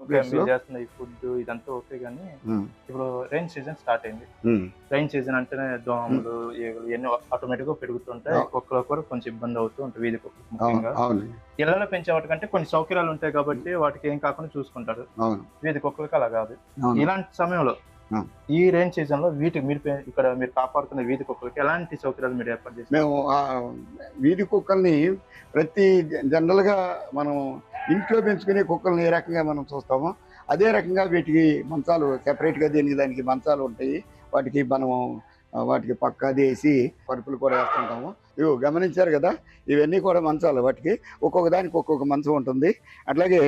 Okay, మీరు చేస్తున్న ఈ ఫుడ్ ఇదంతా ఓకే, కానీ ఇప్పుడు రైన్ సీజన్ స్టార్ట్ అయింది. రైన్ సీజన్ అంటేనే దోమలు, ఈగలు ఇవన్నీ ఆటోమేటిక్ గా పెరుగుతుంటాయి. కుక్కలకు కూడా కొంచెం ఇబ్బంది అవుతూ ఉంటుంది, వీధి కుక్కలు ముఖ్యంగా. ఇళ్లలో పెంచే వాటికంటే కొన్ని సౌకర్యాలు ఉంటాయి కాబట్టి వాటికి ఏం కాకుండా చూసుకుంటారు. వీధి కుక్కలకి అలా కాదు. ఇలాంటి సమయంలో ఈ రైన్ సీజన్ లో వీటికి మీరు ఇక్కడ మీరు కాపాడుతున్న వీధి కుక్కలకి ఎలాంటి సౌకర్యాలు మీరు ఏర్పాటు చేస్తారు? మేము వీధి కుక్కల్ని ప్రతి జనరల్ గా మనం ఇంట్లో పెంచుకునే కుక్కల్ని ఏ రకంగా మనం చూస్తామో అదే రకంగా వీటికి మంచాలు సెపరేట్ గా దానికి మంచాలు ఉంటాయి. వాటికి పక్కది వేసి పరుపులు కూడా వేస్తుంటాము. ఇవి గమనించారు కదా, ఇవన్నీ కూడా మంచాలు. వాటికి ఒక్కొక్క దానికి ఒక్కొక్క మంచం ఉంటుంది. అట్లాగే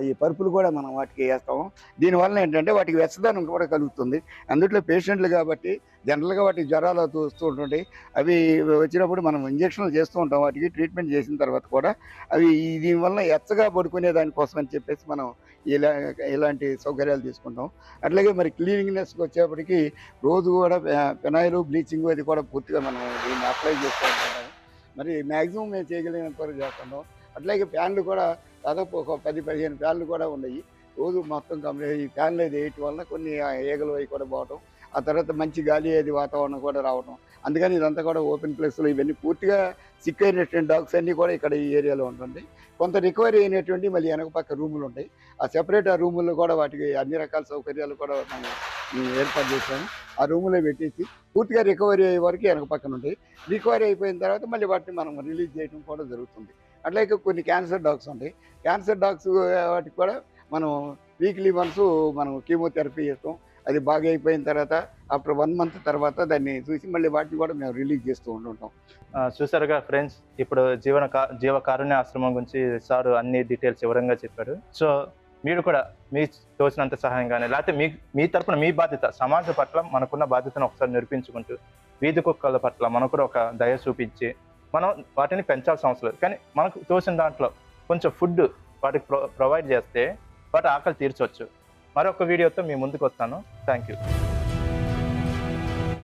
ఈ పరుపులు కూడా మనం వాటికి వేస్తాము. దీనివల్ల ఏంటంటే వాటికి వెచ్చదనం కూడా కలుగుతుంది. అందుట్లో పేషెంట్లు కాబట్టి జనరల్గా వాటికి జ్వరాలు వస్తూ ఉంటుంటాయి. అవి వచ్చినప్పుడు మనం ఇంజక్షన్లు చేస్తూ ఉంటాం. వాటికి ట్రీట్మెంట్ చేసిన తర్వాత కూడా అవి దీనివల్ల ఎచ్చగా పడుకునే దానికోసం అని చెప్పేసి మనం ఇలాంటి సౌకర్యాలు తీసుకుంటాం. అట్లాగే మరి క్లీనింగ్నెస్కి వచ్చేప్పటికి రోజు కూడా ఫినాయిల్, బ్లీచింగ్ అది కూడా పూర్తిగా మనం దీన్ని అప్లై చేస్తూ ఉంటాం. మరి మ్యాక్సిమం మేము చేయగలిగినంత వరకు చేస్తున్నాం. అట్లాగే ఫ్యాన్లు కూడా దాదాపు ఒక 10-15 ఫ్యాన్లు కూడా ఉన్నాయి. రోజు మొత్తం ఈ ఫ్యాన్లు అది వేయటం వల్ల కొన్ని ఈగలు అవి కూడా పోవటం, ఆ తర్వాత మంచి గాలి అది వాతావరణం కూడా రావటం. అందుకని ఇదంతా కూడా ఓపెన్ ప్లేస్లో ఇవన్నీ పూర్తిగా సిక్ అయినటువంటి డాగ్స్ అన్నీ కూడా ఇక్కడ ఈ ఏరియాలో ఉంటుంది. కొంత రికవరీ అయినటువంటి మళ్ళీ వెనక పక్క రూములు ఉంటాయి. ఆ సెపరేట్ ఆ రూముల్లో కూడా వాటికి అన్ని రకాల సౌకర్యాలు కూడా మనం ఏర్పాటు చేసాము. ఆ రూములో పెట్టేసి పూర్తిగా రికవరీ అయ్యే వరకు వెనక పక్కన ఉంటాయి. రికవరీ అయిపోయిన తర్వాత మళ్ళీ వాటిని మనం రిలీజ్ చేయడం కూడా జరుగుతుంది. అట్లాగే కొన్ని క్యాన్సర్ డాగ్స్ ఉంటాయి. క్యాన్సర్ డాగ్స్ వాటికి కూడా మనం వీక్లీ వన్స్ మనం కీమోథెరపీ చేస్తాం. అది బాగా అయిపోయిన తర్వాత ఆఫ్టర్ 1 మంత్ తర్వాత దాన్ని చూసి మళ్ళీ వాటిని కూడా మేము రిలీజ్ చేస్తూ ఉంటుంటాం. చూసారుగా ఫ్రెండ్స్, ఇప్పుడు జీవ కారుణ్య ఆశ్రమం గురించి సార్ అన్ని డీటెయిల్స్ వివరంగా చెప్పారు. సో మీరు కూడా మీ తోచినంత సహాయం కానీ లేకపోతే మీ తరపున మీ బాధ్యత, సమాజం పట్ల మనకున్న బాధ్యతను ఒకసారి నిరూపించుకుంటూ వీధి కుక్కల పట్ల మనకు కూడా ఒక దయ చూపించి మనం వాటిని పెంచాల్సిన అవసరం లేదు, కానీ మనకు తోచిన దాంట్లో కొంచెం ఫుడ్ వాటికి ప్రొవైడ్ చేస్తే వాటి ఆకలి తీర్చవచ్చు. మరొక వీడియోతో మీ ముందుకు వస్తాను. Thank you.